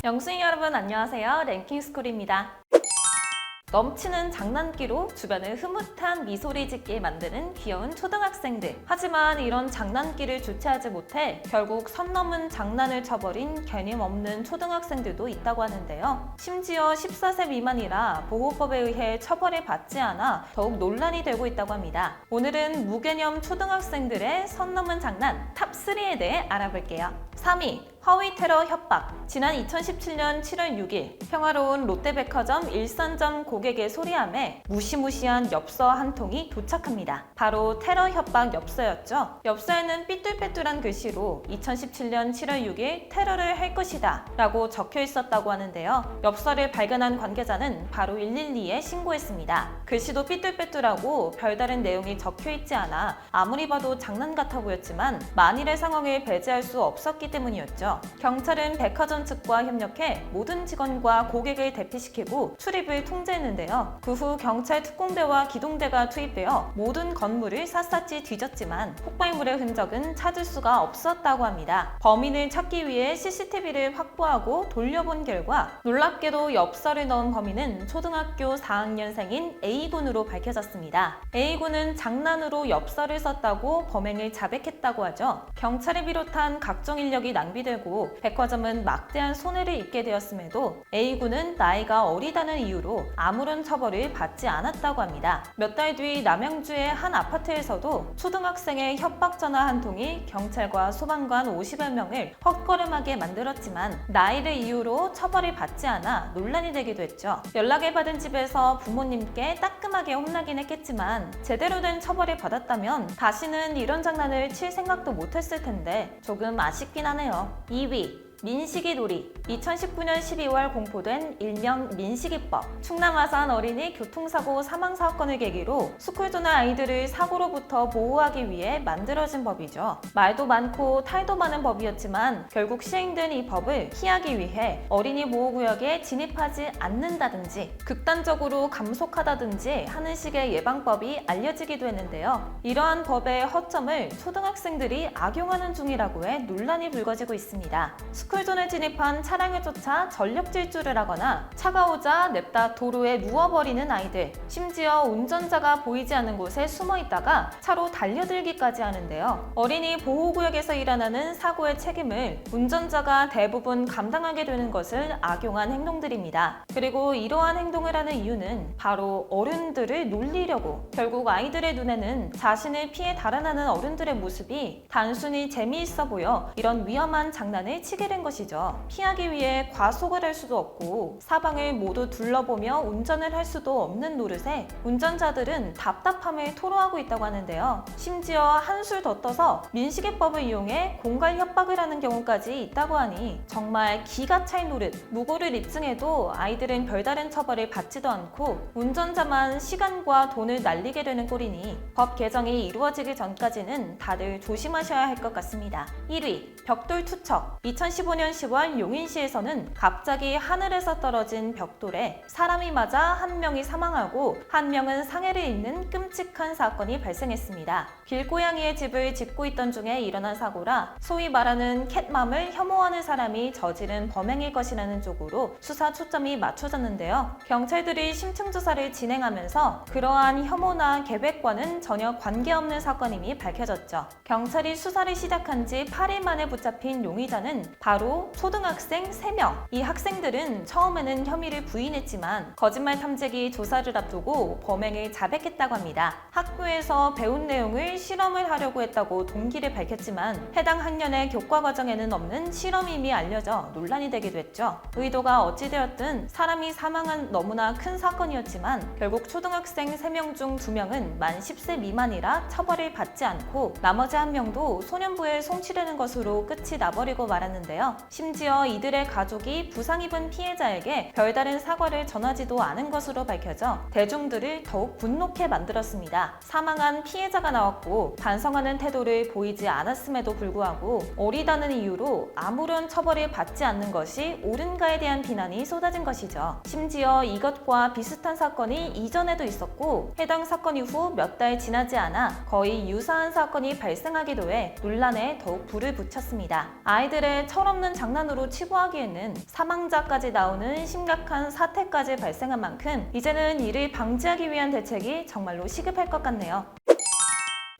영수인 여러분 안녕하세요. 랭킹스쿨입니다. 넘치는 장난기로 주변을 흐뭇한 미소를 짓게 만드는 귀여운 초등학생들. 하지만 이런 장난기를 주체하지 못해 결국 선 넘은 장난을 쳐버린 개념 없는 초등학생들도 있다고 하는데요. 심지어 14세 미만이라 보호법에 의해 처벌을 받지 않아 더욱 논란이 되고 있다고 합니다. 오늘은 무개념 초등학생들의 선 넘은 장난 탑3에 대해 알아볼게요. 3위, 허위 테러 협박. 지난 2017년 7월 6일 평화로운 롯데백화점 일산점 고객의 소리함에 무시무시한 엽서 한 통이 도착합니다. 바로 테러 협박 엽서였죠. 엽서에는 삐뚤빼뚤한 글씨로 2017년 7월 6일 테러를 할 것이다 라고 적혀 있었다고 하는데요. 엽서를 발견한 관계자는 바로 112에 신고했습니다. 글씨도 삐뚤빼뚤하고 별다른 내용이 적혀 있지 않아 아무리 봐도 장난 같아 보였지만 만일의 상황을 배제할 수 없었기 때문이었죠. 경찰은 백화점 측과 협력해 모든 직원과 고객을 대피시키고 출입을 통제했는데요. 그 후 경찰 특공대와 기동대가 투입되어 모든 건물을 샅샅이 뒤졌지만 폭발물의 흔적은 찾을 수가 없었다고 합니다. 범인을 찾기 위해 CCTV를 확보하고 돌려본 결과 놀랍게도 엽서를 넣은 범인은 초등학교 4학년생인 A군으로 밝혀졌습니다. A군은 장난으로 엽서를 썼다고 범행을 자백했다고 하죠. 경찰을 비롯한 각종 인력이 낭비되고 백화점은 막대한 손해를 입게 되었음에도 A군은 나이가 어리다는 이유로 아무런 처벌을 받지 않았다고 합니다. 몇 달 뒤 남양주의 한 아파트에서도 초등학생의 협박 전화 한 통이 경찰과 소방관 50여 명을 헛걸음하게 만들었지만 나이를 이유로 처벌을 받지 않아 논란이 되기도 했죠. 연락을 받은 집에서 부모님께 따끔하게 혼나긴 했겠지만 제대로 된 처벌을 받았다면 다시는 이런 장난을 칠 생각도 못했을 텐데 조금 아쉽긴 하네요. 2위, 민식이 놀이. 2019년 12월 공포된 일명 민식이법. 충남 아산 어린이 교통사고 사망 사건을 계기로 스쿨존의 아이들을 사고로부터 보호하기 위해 만들어진 법이죠. 말도 많고 탈도 많은 법이었지만 결국 시행된 이 법을 피하기 위해 어린이 보호구역에 진입하지 않는다든지 극단적으로 감속하다든지 하는 식의 예방법이 알려지기도 했는데요. 이러한 법의 허점을 초등학생들이 악용하는 중이라고 해 논란이 불거지고 있습니다. 스쿨존에 진입한 차량을 쫓아 전력 질주를 하거나 차가 오자 냅다 도로에 누워버리는 아이들, 심지어 운전자가 보이지 않는 곳에 숨어 있다가 차로 달려들기까지 하는데요. 어린이 보호구역에서 일어나는 사고의 책임을 운전자가 대부분 감당하게 되는 것을 악용한 행동들입니다. 그리고 이러한 행동을 하는 이유는 바로 어른들을 놀리려고. 결국 아이들의 눈에는 자신을 피해 달아나는 어른들의 모습이 단순히 재미있어 보여 이런 위험한 장난을 치게 된 것이죠. 피하기 위해 과속을 할 수도 없고 사방을 모두 둘러보며 운전을 할 수도 없는 노릇에 운전자들은 답답함을 토로하고 있다고 하는데요. 심지어 한술 더 떠서 민식이법을 이용해 공갈 협박을 하는 경우까지 있다고 하니 정말 기가 찰 노릇. 무고를 입증해도 아이들은 별다른 처벌을 받지도 않고 운전자만 시간과 돈을 날리게 되는 꼴이니 법 개정이 이루어지기 전까지는 다들 조심하셔야 할 것 같습니다. 1위, 벽돌 투척. 2015년 10월 용인시에서는 갑자기 하늘에서 떨어진 벽돌에 사람이 맞아 한 명이 사망하고 한 명은 상해를 입는 끔찍한 사건이 발생했습니다. 길고양이의 집을 짓고 있던 중에 일어난 사고라 소위 말하는 캣맘을 혐오하는 사람이 저지른 범행일 것이라는 쪽으로 수사 초점이 맞춰졌는데요. 경찰들이 심층조사를 진행하면서 그러한 혐오나 계획과는 전혀 관계없는 사건임이 밝혀졌죠. 경찰이 수사를 시작한 지 8일 만에 붙잡힌 용의자는 바로 초등학생 3명. 이 학생들은 처음에는 혐의를 부인했지만 거짓말 탐지기 조사를 앞두고 범행을 자백했다고 합니다. 학교에서 배운 내용을 실험을 하려고 했다고 동기를 밝혔지만 해당 학년의 교과 과정에는 없는 실험임이 알려져 논란이 되기도 했죠. 의도가 어찌되었든 사람이 사망한 너무나 큰 사건이었지만 결국 초등학생 3명 중 2명은 만 10세 미만이라 처벌을 받지 않고 나머지 1명도 소년부에 송치되는 것으로 끝이 나버리고 말았는데요. 심지어 이들의 가족이 부상 입은 피해자에게 별다른 사과를 전하지도 않은 것으로 밝혀져 대중들을 더욱 분노케 만들었습니다. 사망한 피해자가 나왔고 반성하는 태도를 보이지 않았음에도 불구하고 어리다는 이유로 아무런 처벌을 받지 않는 것이 옳은가에 대한 비난이 쏟아진 것이죠. 심지어 이것과 비슷한 사건이 이전에도 있었고 해당 사건 이후 몇 달 지나지 않아 거의 유사한 사건이 발생하기도 해 논란에 더욱 불을 붙였습니다. 아이들의 철없는 틀림없는 장난으로 치부하기에는 사망자까지 나오는 심각한 사태까지 발생한 만큼 이제는 이를 방지하기 위한 대책이 정말로 시급할 것 같네요.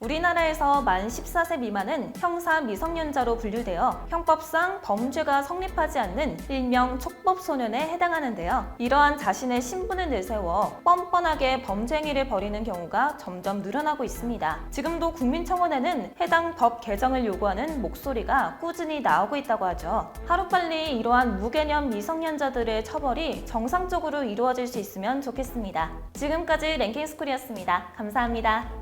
우리나라에서 만 14세 미만은 형사 미성년자로 분류되어 형법상 범죄가 성립하지 않는 일명 촉법소년에 해당하는데요. 이러한 자신의 신분을 내세워 뻔뻔하게 범죄 행위를 벌이는 경우가 점점 늘어나고 있습니다. 지금도 국민청원에는 해당 법 개정을 요구하는 목소리가 꾸준히 나오고 있다고 하죠. 하루빨리 이러한 무개념 미성년자들의 처벌이 정상적으로 이루어질 수 있으면 좋겠습니다. 지금까지 랭킹스쿨이었습니다. 감사합니다.